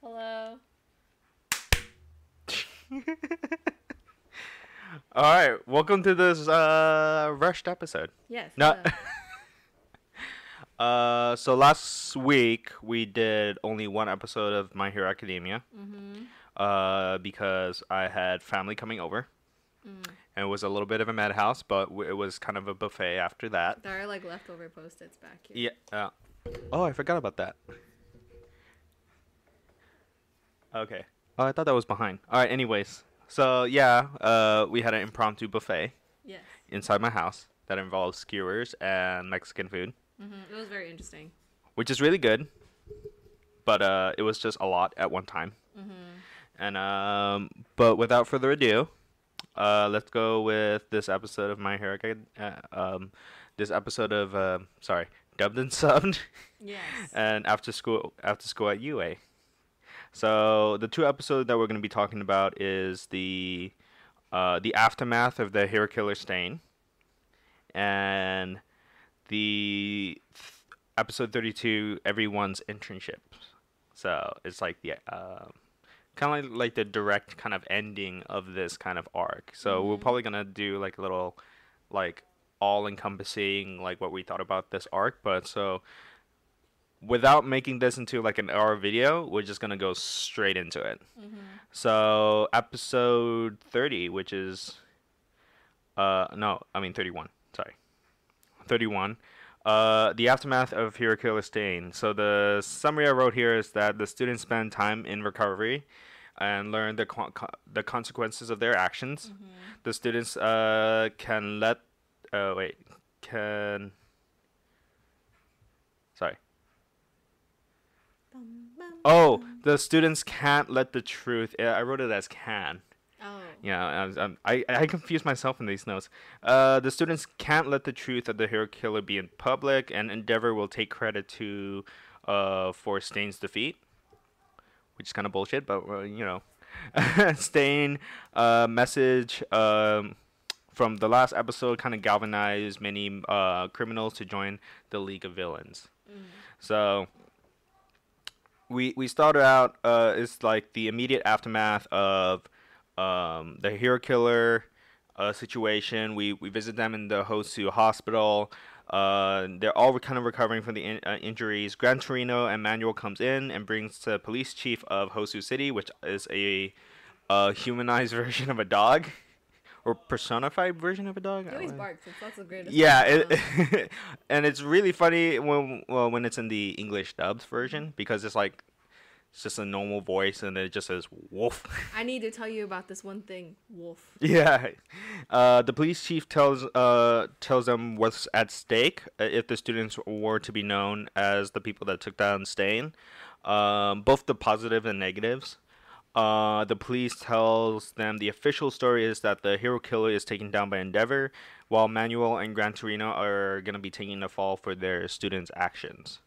Hello. All right, welcome to this rushed episode. Yes. No, Hello. so last week we did only one episode of My Hero Academia, Mhm. because I had family coming over, Mm. and it was a little bit of a madhouse, but it was kind of a buffet after that. There are like leftover post-its back here. Yeah. Oh, I forgot about that. Okay. Oh, I thought that was behind. All right. Anyways, so yeah, we had an impromptu buffet Yes. inside my house that involved skewers and Mexican food, It was very interesting. which is really good. But it was just a lot at one time. Mhm. And but without further ado, let's go with this episode of My Hero this episode of sorry, dubbed and subbed, Yes. and after school at UA. So the two episodes that we're going to be talking about is the aftermath of the Hero Killer stain, and the episode 32, everyone's internship. So it's like the kind of like the direct kind of ending of this kind of arc. So we're probably gonna do like a little like all encompassing like what we thought about this arc. But so without making this into like an hour video, we're just gonna go straight into it. So episode 30, which is no, I mean 31. Sorry, 31. The aftermath of Hero Killer Stain. So the summary I wrote here is that the students spend time in recovery and learn the consequences of their actions. The students can let wait can sorry. Oh, the students can't let the truth. I wrote it as can. Oh. Yeah, I confused myself in these notes. The students can't let the truth of the hero killer be in public, and Endeavor will take credit for Stain's defeat, which is kind of bullshit, but Stain message from the last episode kind of galvanized many criminals to join the League of Villains. So we started out it's like the immediate aftermath of the hero killer situation. We visit them in the Hosu hospital. They're all kind of recovering from the injuries. Gran Torino and Manuel comes in and brings the police chief of Hosu City, which is a humanized version of a dog. Or personified version of a dog. He always barks. That's the greatest. Yeah, and it's really funny when it's in the English dubbed version, because it's just a normal voice and it just says wolf. I need to tell you about this one thing, Wolf. Yeah, the police chief tells them what's at stake if the students were to be known as the people that took down Stain, both the positive and negatives. The police tells them the official story is that the hero killer is taken down by Endeavor, while Manuel and Gran Torino are gonna be taking the fall for their students' actions.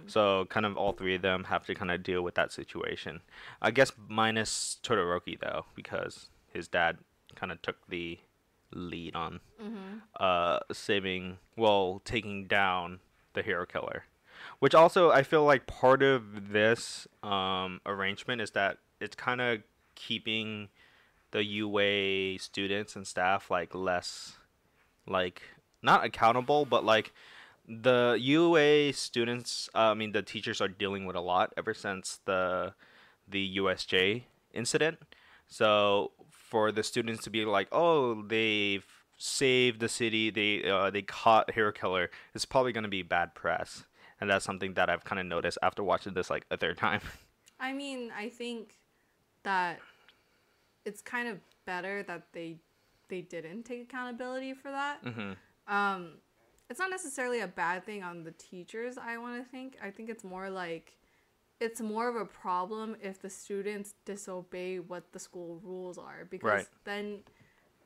So kind of all three of them have to kind of deal with that situation. I guess minus Todoroki though, because his dad kind of took the lead on taking down the hero killer. Which also I feel like part of this arrangement is that it's kind of keeping the UA students and staff like less like not accountable, but like the UA students, the teachers are dealing with a lot ever since the USJ incident. So for the students to be like, oh, they've saved the city, they caught hero killer, it's probably going to be bad press, and that's something that I've kind of noticed after watching this like a third time. I mean, I think that it's kind of better that they didn't take accountability for that. It's not necessarily a bad thing on the teachers, I want to think. I think it's more like it's more of a problem if the students disobey what the school rules are, because then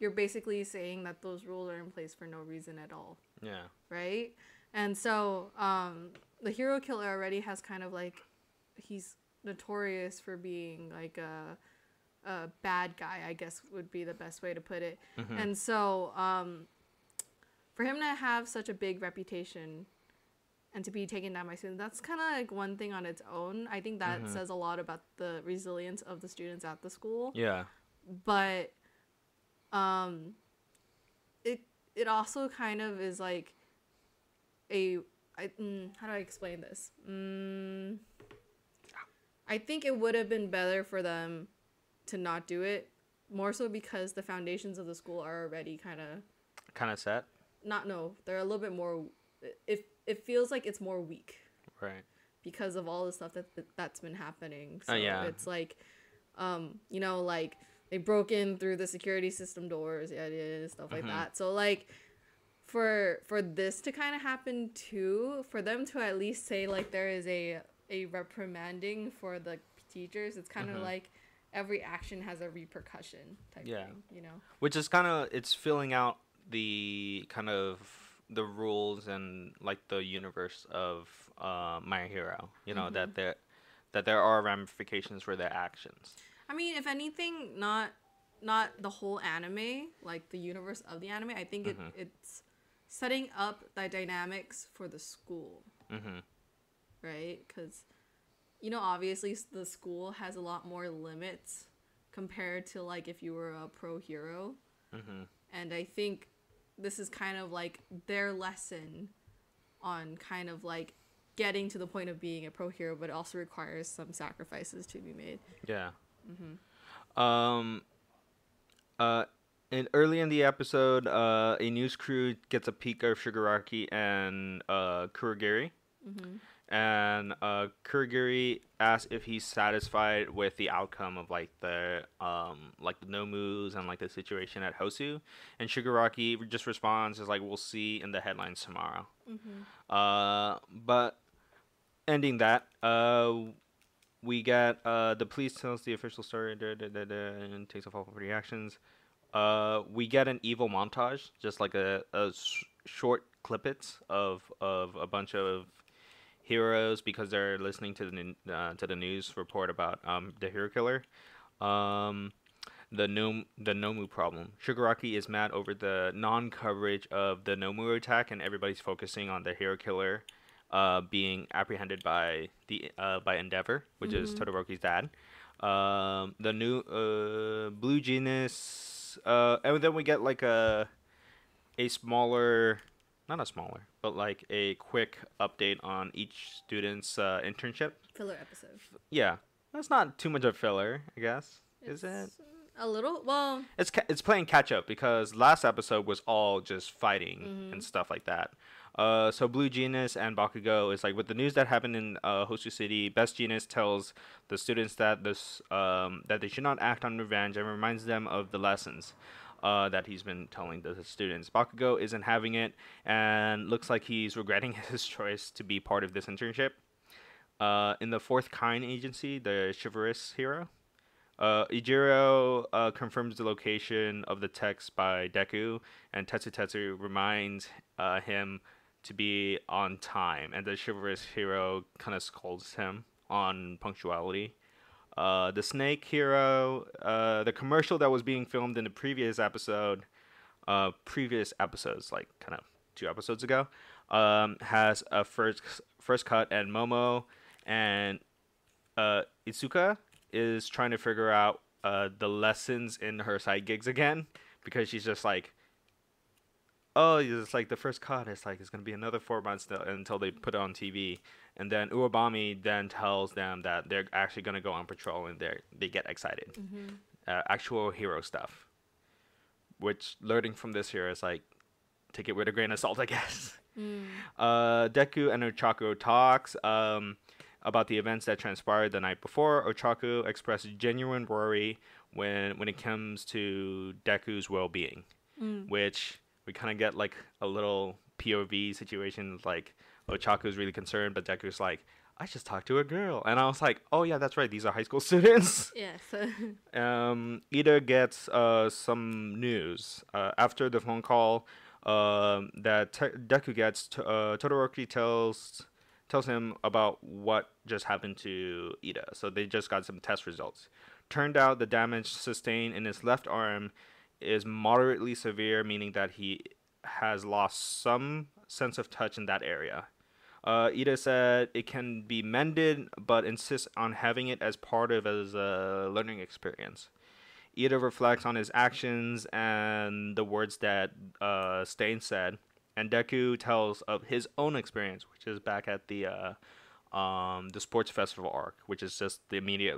you're basically saying that those rules are in place for no reason at all. Yeah. Right? And so the hero killer already has kind of like, he's notorious for being like a bad guy, I guess would be the best way to put it. And so for him to have such a big reputation and to be taken down by students. That's kind of like one thing on its own. I think that says a lot about the resilience of the students at the school. Yeah. But it also kind of is like how do I explain this? I think it would have been better for them to not do it, more so because the foundations of the school are already kind of set. They're a little bit more. It feels like it's more weak, right? Because of all the stuff that's been happening. So it's like, like they broke in through the security system doors, stuff like that. So like, for this to kind of happen too, for them to at least say like there is a reprimanding for the teachers, it's kind of like every action has a repercussion type thing, Which is kind of, it's filling out the kind of the rules and like the universe of My Hero, that there are ramifications for their actions. I mean, if anything, not the whole anime, like the universe of the anime. I think it's setting up the dynamics for the school, right? Because obviously the school has a lot more limits compared to like if you were a pro hero, and I think this is kind of like their lesson on kind of like getting to the point of being a pro hero, but it also requires some sacrifices to be made. Yeah. And early in the episode, a news crew gets a peek of Shigaraki and Kurogiri. And Kurogiri asks if he's satisfied with the outcome of like the Nomus and like the situation at Hosu, and Shigaraki just responds is like, "We'll see in the headlines tomorrow." But ending that, we get the police tells the official story and takes off all reactions. We get an evil montage, just like a short clippets of a bunch of heroes because they're listening to the news report about the hero killer. The Nomu problem. Shigaraki is mad over the non-coverage of the Nomu attack, and everybody's focusing on the hero killer being apprehended by Endeavor, which is Todoroki's dad. The new Blue Genius, and then we get like a smaller, not a smaller, but like a quick update on each student's internship. Filler episode. Yeah, that's not too much of filler, I guess. Is it? A little. Well, it's playing catch up because last episode was all just fighting and stuff like that. So Blue Genius and Bakugo is like, with the news that happened in Hosu City, Best Genius tells the students that that they should not act on revenge and reminds them of the lessons that he's been telling the students. Bakugo isn't having it and looks like he's regretting his choice to be part of this internship. In the fourth kind agency, the chivalrous hero, Ijiro confirms the location of the text by Deku, and Tetsu reminds him to be on time, and the chivalrous hero kind of scolds him on punctuality. The snake hero, the commercial that was being filmed in the previous episodes, like kind of 2 episodes ago, has a first cut, and Momo and Itsuka is trying to figure out the lessons in her side gigs again, because she's just like, oh, it's like the first cut. It's like it's gonna be another 4 months until they put it on TV, and then Uwabami then tells them that they're actually gonna go on patrol, and they get excited. Actual hero stuff, which learning from this here is like, take it with a grain of salt, I guess. Deku and Ochaku talks about the events that transpired the night before. Ochaku expressed genuine worry when it comes to Deku's well-being, which we kind of get like a little POV situation. Like, Ochaku's really concerned, but Deku's like, I just talked to a girl. And I was like, oh yeah, that's right, these are high school students. Yes. Ida gets some news. After the phone call that Deku gets, Todoroki tells him about what just happened to Ida. So they just got some test results. Turned out the damage sustained in his left arm is moderately severe, meaning that he has lost some sense of touch in that area. Ida said it can be mended, but insists on having it as part of his learning experience. Ida reflects on his actions and the words that Stain said, and Deku tells of his own experience, which is back at the sports festival arc, which is just the immediate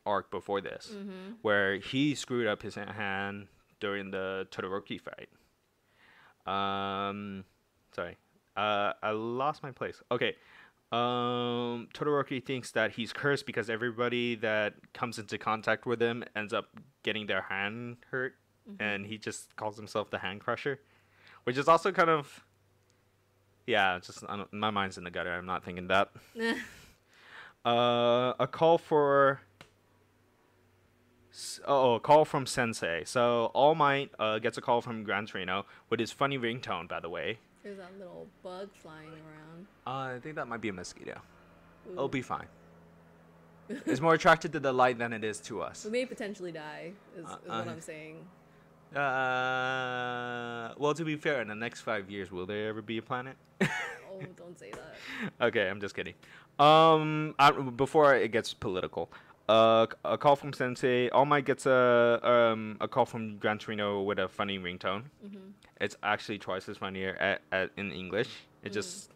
arc before this, where he screwed up his hand during the Todoroki fight. Sorry, I lost my place. Okay. Todoroki thinks that he's cursed because everybody that comes into contact with him ends up getting their hand hurt, and he just calls himself the Hand Crusher, which is also kind of, yeah, just my mind's in the gutter. I'm not thinking that. A call from Sensei. So All Might gets a call from Gran Torino with his funny ringtone, by the way. There's that little bug flying around. I think that might be a mosquito. Ooh. It'll be fine. It's more attracted to the light than it is to us. We may potentially die, is what I'm saying. Well, to be fair, in the next 5 years, will there ever be a planet? Oh, don't say that. Okay, I'm just kidding. Before it gets political, a call from Sensei. All Might gets a call from Gran Torino with a funny ringtone. It's actually twice as funnier in English. It just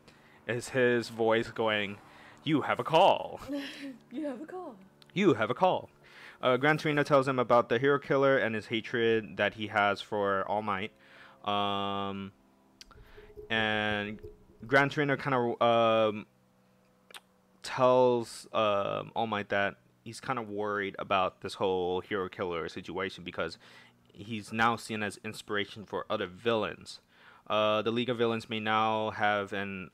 is his voice going, "You have a call." You have a call. You have a call. Gran Torino tells him about the hero killer and his hatred that he has for All Might. And Gran Torino kind of tells All Might that he's kind of worried about this whole hero killer situation because he's now seen as inspiration for other villains. The League of Villains may now have an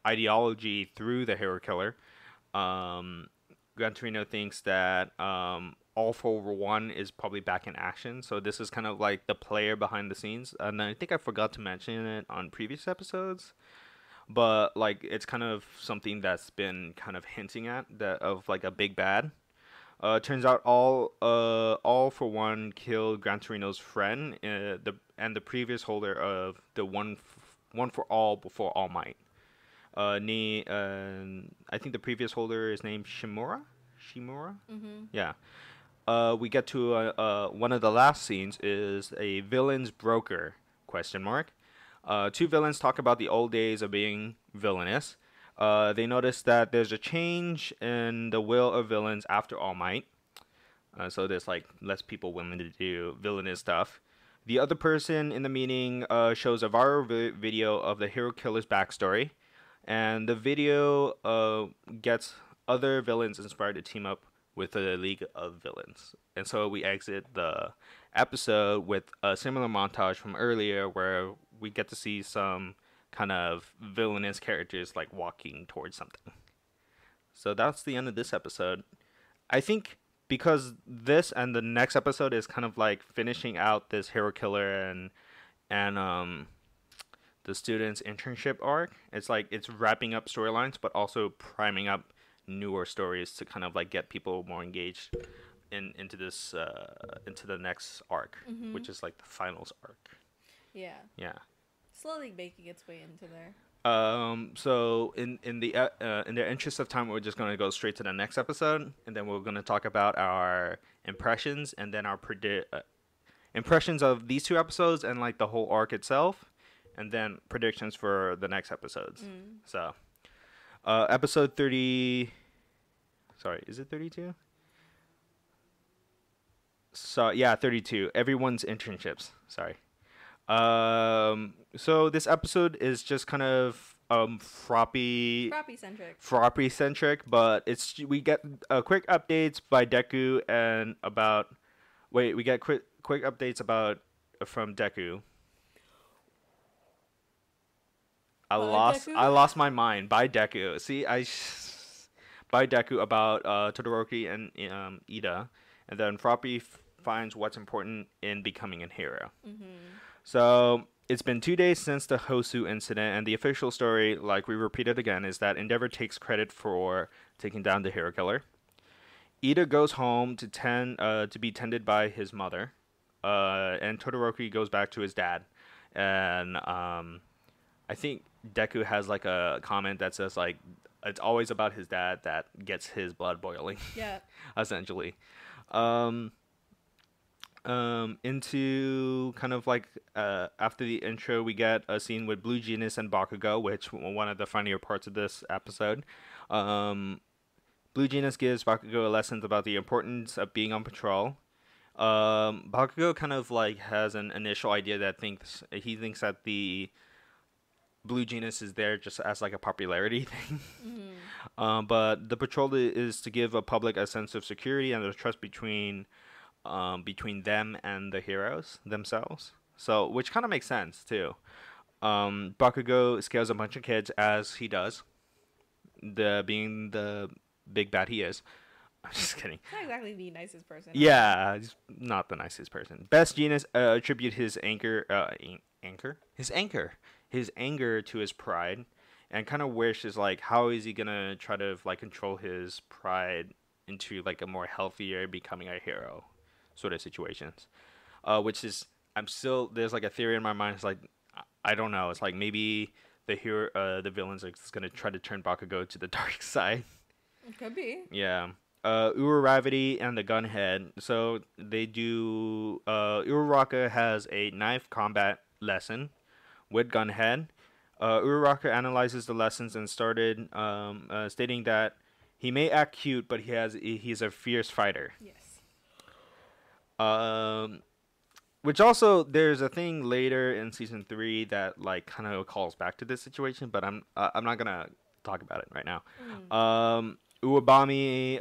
ideology through the hero killer. Gran Torino thinks that All for One is probably back in action. So this is kind of like the player behind the scenes. And I think I forgot to mention it on previous episodes. But like it's kind of something that's been kind of hinting at that of like a big bad. Turns out All for One killed Gran Torino's friend, the previous holder of the one for all before All Might. I think the previous holder is named Shimura. Yeah. We get to one of the last scenes is a villain's broker ? Two villains talk about the old days of being villainous. They notice that there's a change in the will of villains after All Might. So there's like less people willing to do villainous stuff. The other person in the meeting shows a viral video of the hero killer's backstory. And the video gets other villains inspired to team up with the League of Villains. And so we exit the episode with a similar montage from earlier where we get to see some kind of villainous characters like walking towards something. So that's the end of this episode. I think because this and the next episode is kind of like finishing out this hero killer and the student's internship arc. It's like it's wrapping up storylines, but also priming up newer stories to kind of like get people more engaged into the next arc, which is like the finals arc. Yeah. Slowly making its way into there. So in the interest of time, we're just going to go straight to the next episode, and then we're going to talk about our impressions and then our impressions of these two episodes and like the whole arc itself, and then predictions for the next episodes. So, episode 30. Sorry, is it 32? So yeah, 32. Everyone's internships. Sorry. So this episode is just kind of Froppy centric, but we get quick updates by Deku and we get quick updates from Deku. I lost my mind by Deku. See, by Deku about Todoroki and Ida, and then Froppy finds what's important in becoming a hero. So it's been 2 days since the Hosu incident, and the official story, like we repeated again, is that Endeavor takes credit for taking down the hero killer. Ida goes home to be tended by his mother, and Todoroki goes back to his dad, and I think Deku has like a comment that says like it's always about his dad that gets his blood boiling. Yeah. Essentially. Um, into kind of like after the intro, we get a scene with Blue Genius and Bakugo, which one of the funnier parts of this episode. Um, Blue Genius gives Bakugo a lesson about the importance of being on patrol. Bakugo kind of like has an initial idea that he thinks that the Blue Genius is there just as like a popularity thing. But the patrol is to give a public a sense of security and the trust between them and the heroes themselves. So, which kind of makes sense too. Bakugo scares a bunch of kids as he does, being the big bad he is. I'm just kidding. Not exactly the nicest person. Yeah, he's not the nicest person. Best Genius attribute his his anger to his pride, and kind of wishes like how is he gonna try to like control his pride into like a more healthier becoming a hero sort of situations. Which is there's like a theory in my mind. It's like I don't know. It's like maybe the villains are just gonna try to turn Bakugo to the dark side. It could be. Yeah. Uravity and the Gunhead. So they do. Uraraka has a knife combat lesson with Gunhead. Uraraka analyzes the lessons and started stating that he may act cute, but he's a fierce fighter. Yes. Which also there's a thing later in season 3 that like kind of calls back to this situation, but I'm not gonna talk about it right now. Uwabami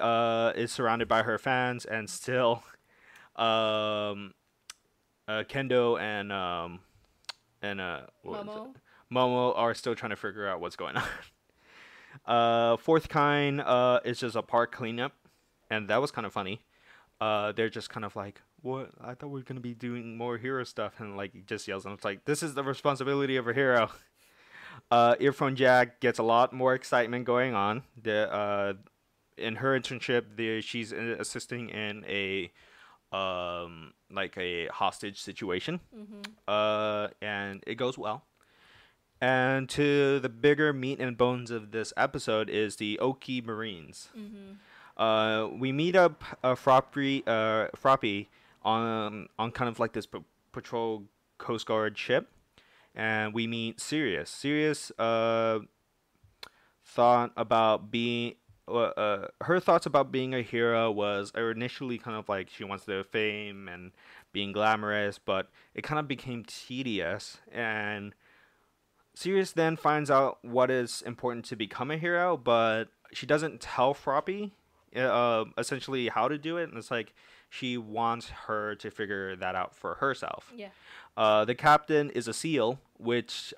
is surrounded by her fans, and still, Kendo and Momo are still trying to figure out what's going on. Fourth Kind is just a park cleanup, and that was kind of funny. They're just kind of like, what? I thought we were gonna be doing more hero stuff, and like he just yells, and it's like, this is the responsibility of a hero. Earphone Jack gets a lot more excitement going on. In her internship, she's assisting in a like a hostage situation, and it goes well. And to the bigger meat and bones of this episode is the Oki Marines. We meet up Froppy on kind of like this patrol Coast Guard ship, and we meet Sirius. Sirius thought about being her thoughts about being a hero was initially kind of like she wants the fame and being glamorous, but it kind of became tedious. And Sirius then finds out what is important to become a hero, but she doesn't tell Froppy essentially how to do it, and it's like she wants her to figure that out for herself. Yeah. The captain is a seal, which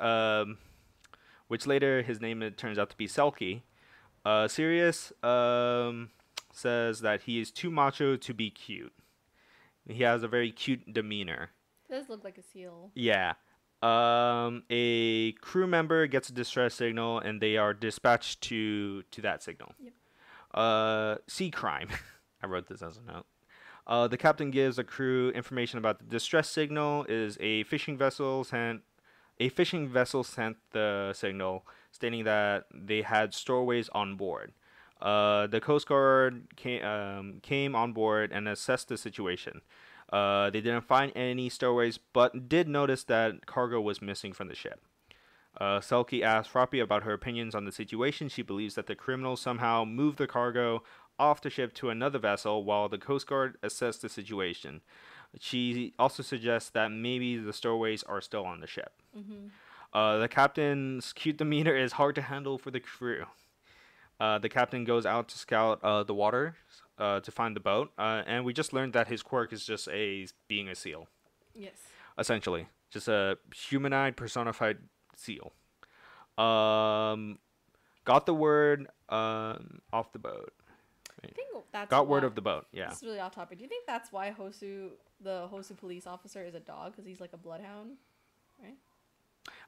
later his name turns out to be Selkie. Sirius says that he is too macho to be cute. He has a very cute demeanor. It does look like a seal. Yeah. A crew member gets a distress signal, and they are dispatched to that signal. Yep. Sea crime. I wrote this as a note. The captain gives the crew information about the distress signal. Is a fishing vessel sent the signal, stating that they had stowaways on board. The Coast Guard came on board and assessed the situation. They didn't find any stowaways, but did notice that cargo was missing from the ship. Selkie asked Froppy about her opinions on the situation. She believes that the criminals somehow moved the cargo off the ship to another vessel while the Coast Guard assessed the situation. She also suggests that maybe the stowaways are still on the ship. The captain's cute demeanor is hard to handle for the crew. The captain goes out to scout the water to find the boat, and we just learned that his quirk is just being a seal. Yes. Essentially, just a humanoid personified seal. Got the word off the boat. I think that's got word of the boat. Yeah. This is really off topic. Do you think that's why the Hosu police officer, is a dog? Because he's like a bloodhound, right?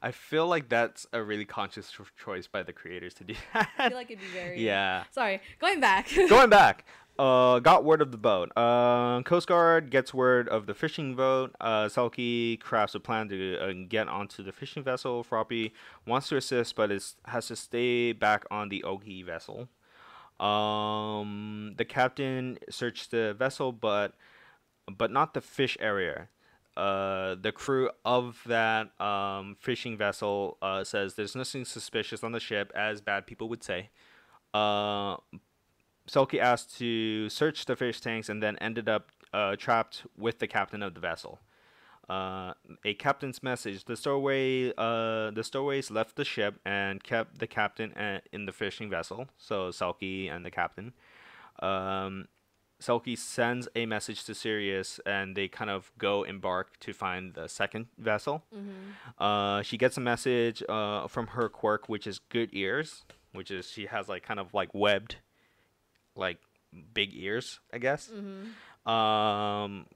I feel like that's a really conscious choice by the creators to do that. I feel like it'd be very... Yeah. Sorry. Going back. Going back. got word of the boat. Coast Guard gets word of the fishing boat. Selkie crafts a plan to get onto the fishing vessel. Froppy wants to assist, but has to stay back on the Oki vessel. The captain searched the vessel, but not the fish area. The crew of that fishing vessel says there's nothing suspicious on the ship, as bad people would say. Uh, Selkie asked to search the fish tanks and then ended up trapped with the captain of the vessel. A captain's message. The stowaways left the ship and kept the captain in the fishing vessel. So Selkie and the captain. Selkie sends a message to Sirius, and they kind of go embark to find the second vessel. She gets a message from her quirk, which is good ears, which is she has like kind of like webbed, like big ears, I guess.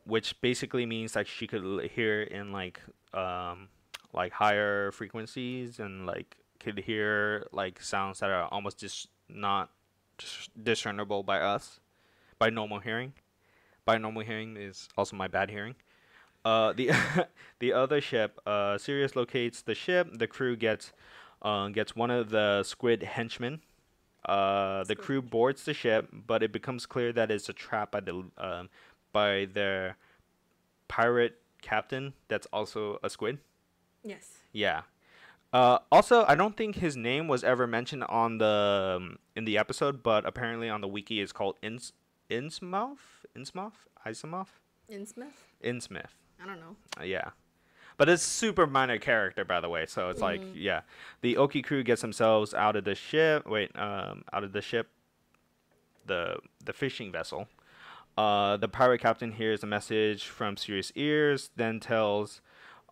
Which basically means like she could hear in like higher frequencies, and like could hear like sounds that are almost just not discernible by us, by normal hearing. By normal hearing is also my bad hearing. The the other ship, Sirius locates the ship. The crew gets one of the squid henchmen. The crew boards the ship, but it becomes clear that it's a trap by their pirate captain. That's also a squid. Yes. Yeah. Also, I don't think his name was ever mentioned on in the episode, but apparently on the wiki it's called Innsmouth. Innsmouth. I don't know. Yeah. But it's super minor character, by the way. So it's like, yeah, the Oki crew gets themselves out of the ship. The fishing vessel. The pirate captain hears a message from Sirius' ears, then tells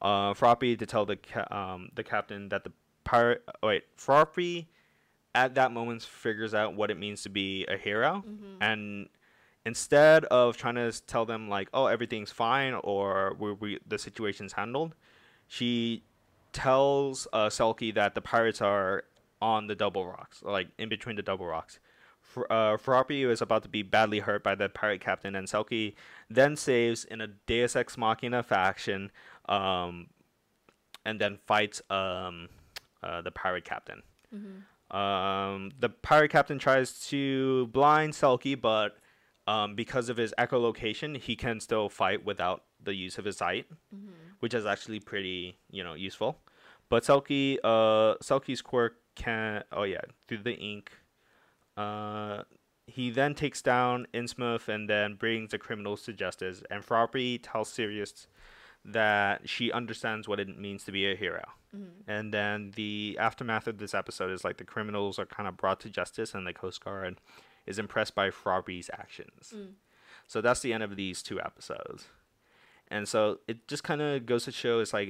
Froppy to tell the captain that the pirate. Froppy at that moment figures out what it means to be a hero, and instead of trying to tell them like, oh, everything's fine or the situation's handled, she tells Selkie that the pirates are on the double rocks, like in between the double rocks. Froppy is about to be badly hurt by the pirate captain, and Selkie then saves in a Deus Ex Machina fashion, and then fights the pirate captain. The pirate captain tries to blind Selkie, but because of his echolocation, he can still fight without the use of his sight, which is actually pretty, useful. But Selkie's quirk can, through the ink. He then takes down Innsmouth and then brings the criminals to justice. And Froppy tells Sirius that she understands what it means to be a hero. And then the aftermath of this episode is like the criminals are kind of brought to justice, and the Coast Guard is impressed by Froppy's actions. So that's the end of these two episodes. And so it just kind of goes to show it's like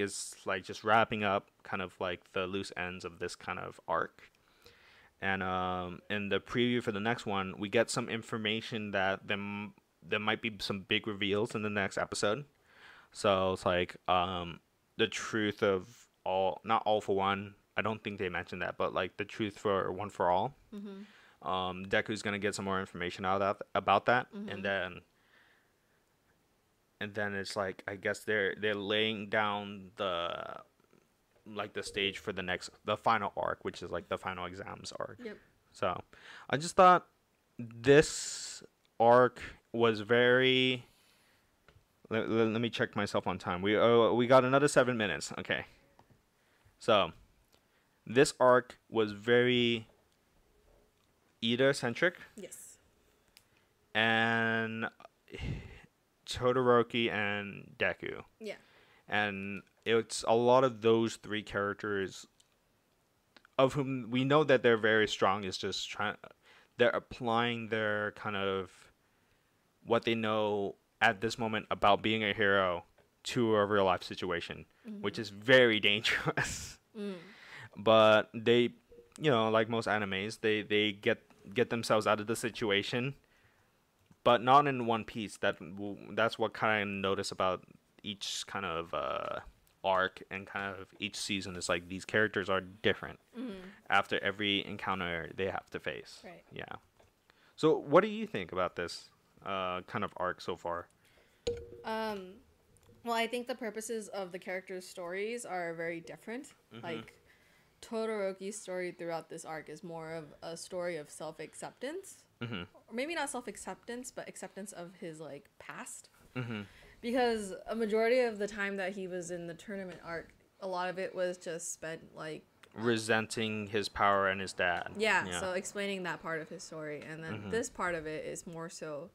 just wrapping up kind of like the loose ends of this kind of arc. And in the preview for the next one, we get some information that there might be some big reveals in the next episode. So it's like the truth of not all for one. I don't think they mentioned that, but like the truth for one for all. Deku's gonna get some more information about that, and then it's like I guess they're laying down the stage for the final arc, which is like the final exams arc. Yep. So I just thought this arc was very. Let me check myself on time. We got another 7 minutes. Okay. So this arc was very Ida-centric. Yes. And Todoroki and Deku. Yeah. And it's a lot of those three characters, of whom we know that they're very strong, is just they're applying their kind of what they know at this moment about being a hero to a real life situation, which is very dangerous. But they, like most animes, they get themselves out of the situation, but not in one piece. That's what kind of notice about each kind of arc and kind of each season. Is like these characters are different after every encounter they have to face. Right. Yeah. So, what do you think about this kind of arc so far? Um, well, I think the purposes of the characters' stories are very different. Mm-hmm. Like, Todoroki's story throughout this arc is more of a story of self-acceptance. Mm-hmm. Or maybe not self-acceptance, but acceptance of his, like, past. Mm-hmm. Because a majority of the time that he was in the tournament arc, a lot of it was just spent, like... resenting his power and his dad. Yeah, so explaining that part of his story. And then this part of it is more so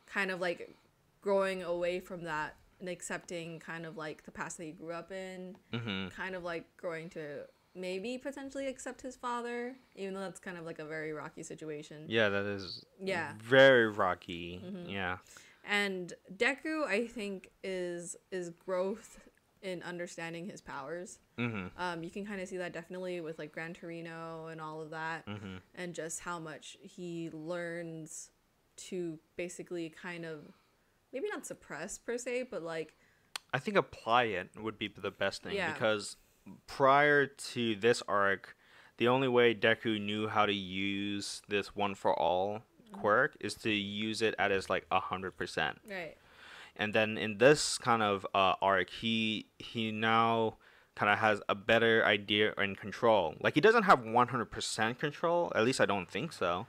kind of, like, growing away from that and accepting kind of, like, the past that he grew up in. Mm-hmm. Kind of, like, growing to... maybe potentially accept his father, even though that's kind of like a very rocky situation. Yeah, that is very rocky. Mm-hmm. Yeah. And Deku, I think, is growth in understanding his powers. Mm-hmm. You can kind of see that definitely with like Gran Torino and all of that, Mm-hmm. and just how much he learns to basically kind of maybe not suppress per se, but like I think apply it would be the best thing because prior to this arc, the only way Deku knew how to use this one for all quirk is to use it at its like 100%. Right. And then in this kind of arc, he now kind of has a better idea and control. Like he doesn't have 100% control, at least I don't think so.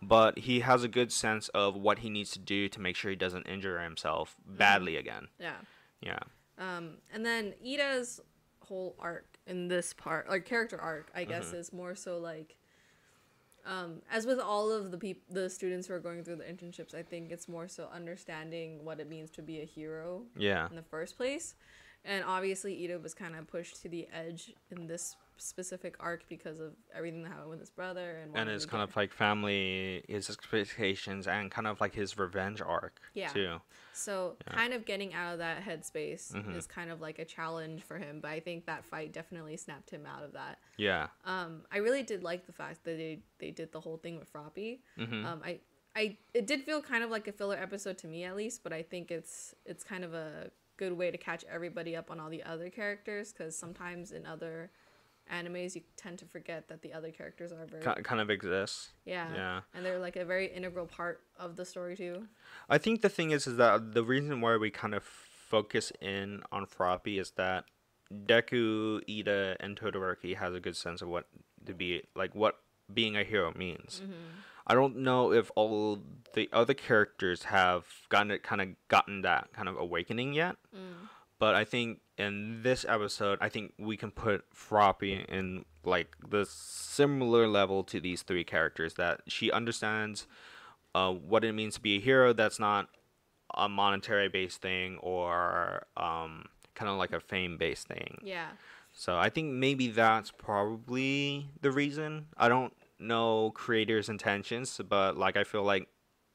But he has a good sense of what he needs to do to make sure he doesn't injure himself badly again. Yeah. Yeah. And then Ida's whole arc in this part, like character arc, I guess, is more so like, as with all of the students who are going through the internships, I think it's more so understanding what it means to be a hero. Yeah. In the first place, and obviously Ida was kind of pushed to the edge in this specific arc because of everything that happened with his brother and his kind of like family, his expectations, and kind of like his revenge arc too. So kind of getting out of that headspace is kind of like a challenge for him, but I think that fight definitely snapped him out of that. Yeah. I really did like the fact that they did the whole thing with Froppy. It did feel kind of like a filler episode to me at least, but I think it's kind of a good way to catch everybody up on all the other characters, because sometimes in other animes you tend to forget that the other characters are very kind of exists. Yeah. And they're like a very integral part of the story too. I think the thing is that the reason why we kind of focus in on Froppy is that Deku, Ida, and Todoroki has a good sense of what being a hero means. I don't know if all the other characters have gotten that kind of awakening yet. But I think in this episode, I think we can put Froppy in like the similar level to these three characters, that she understands what it means to be a hero that's not a monetary based thing or kind of like a fame based thing. Yeah. So I think maybe that's probably the reason. I don't know creators' intentions, but like I feel like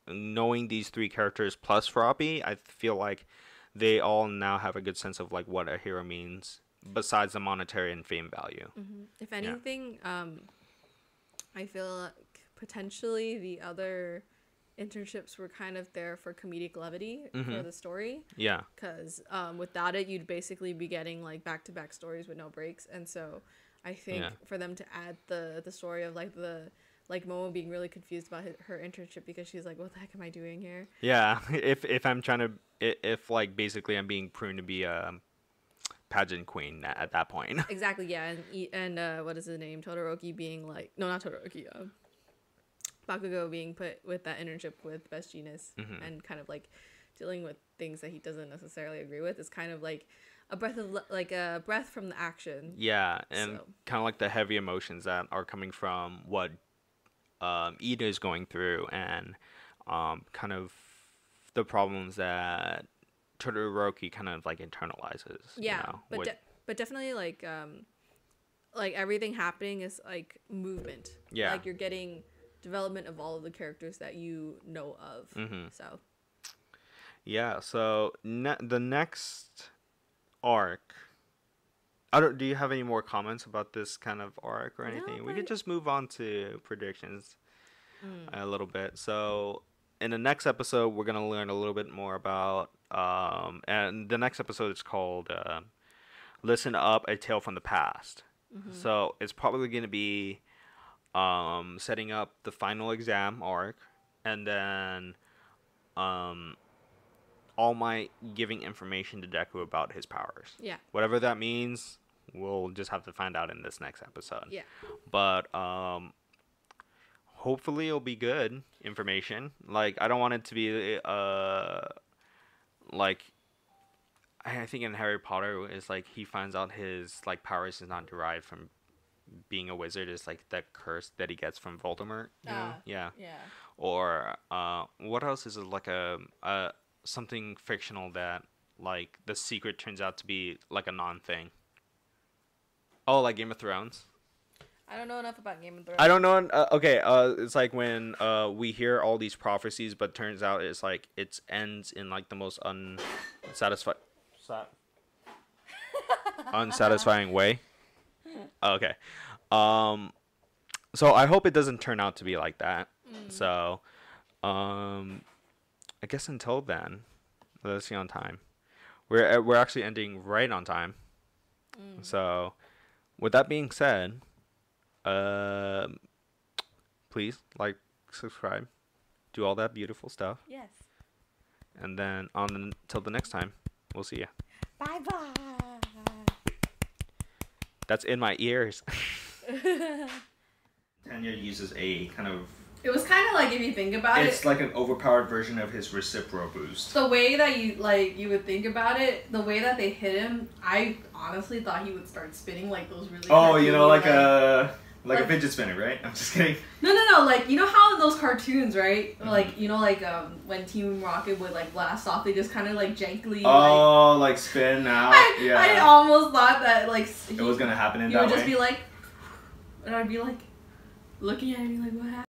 knowing these three characters plus Froppy, I feel like they all now have a good sense of like what a hero means besides the monetary and fame value. If anything, I feel like potentially the other internships were kind of there for comedic levity for the story. Yeah. Because without it, you'd basically be getting like back-to-back stories with no breaks. And so I think for them to add the story of like Momo being really confused about her internship because she's like, what the heck am I doing here? Yeah, if I'm trying to, if like basically I'm being pruned to be a pageant queen at that point. Exactly, yeah. And what is his name? Todoroki being like, no, not Todoroki. Bakugo being put with that internship with Best Genius and kind of like dealing with things that he doesn't necessarily agree with is kind of like a breath from the action. Yeah, and kind of like the heavy emotions that are coming from what Ida is going through, and kind of the problems that Todoroki kind of like internalizes. Yeah, you know, but definitely like everything happening is like movement. Yeah, like you're getting development of all of the characters that you know of. So. Yeah. So the next arc. Do you have any more comments about this kind of arc or anything? No, we could just move on to predictions a little bit. So in the next episode, we're going to learn a little bit more about, and the next episode is called Listen Up, A Tale from the Past. So it's probably going to be setting up the final exam arc and then All Might giving information to Deku about his powers. Yeah. Whatever that means, we'll just have to find out in this next episode. Yeah. But hopefully it'll be good information. Like, I don't want it to be like, I think in Harry Potter it's like he finds out his like powers is not derived from being a wizard. It's like that curse that he gets from Voldemort. You know? Yeah. Yeah. Or what else is it, like a something fictional that like the secret turns out to be like a non-thing. Oh, like Game of Thrones. I don't know enough about Game of Thrones. I don't know. Okay. It's like when we hear all these prophecies, but turns out it's like it ends in like the most unsatisfying way. Okay. So I hope it doesn't turn out to be like that. So, I guess until then, let's see on time. We're actually ending right on time. So, with that being said, please like, subscribe, do all that beautiful stuff. Yes. And then till the next time, we'll see you. Bye bye. That's in my ears. Tanya uses a kind of... It was kind of like, if you think about it's like an overpowered version of his Recipro boost. The way that you would think about it, the way that they hit him, I honestly thought he would start spinning like those really... Oh, you know, like a fidget spinner, right? I'm just kidding. No, like, you know how in those cartoons, right? Mm-hmm. Like, you know, like, when Team Rocket would, like, blast off, they just kind of, like, gently, like spin out. Yeah. I almost thought that, like... It was gonna happen in that way. You would just be like... And I'd be like, looking at me like, what happened?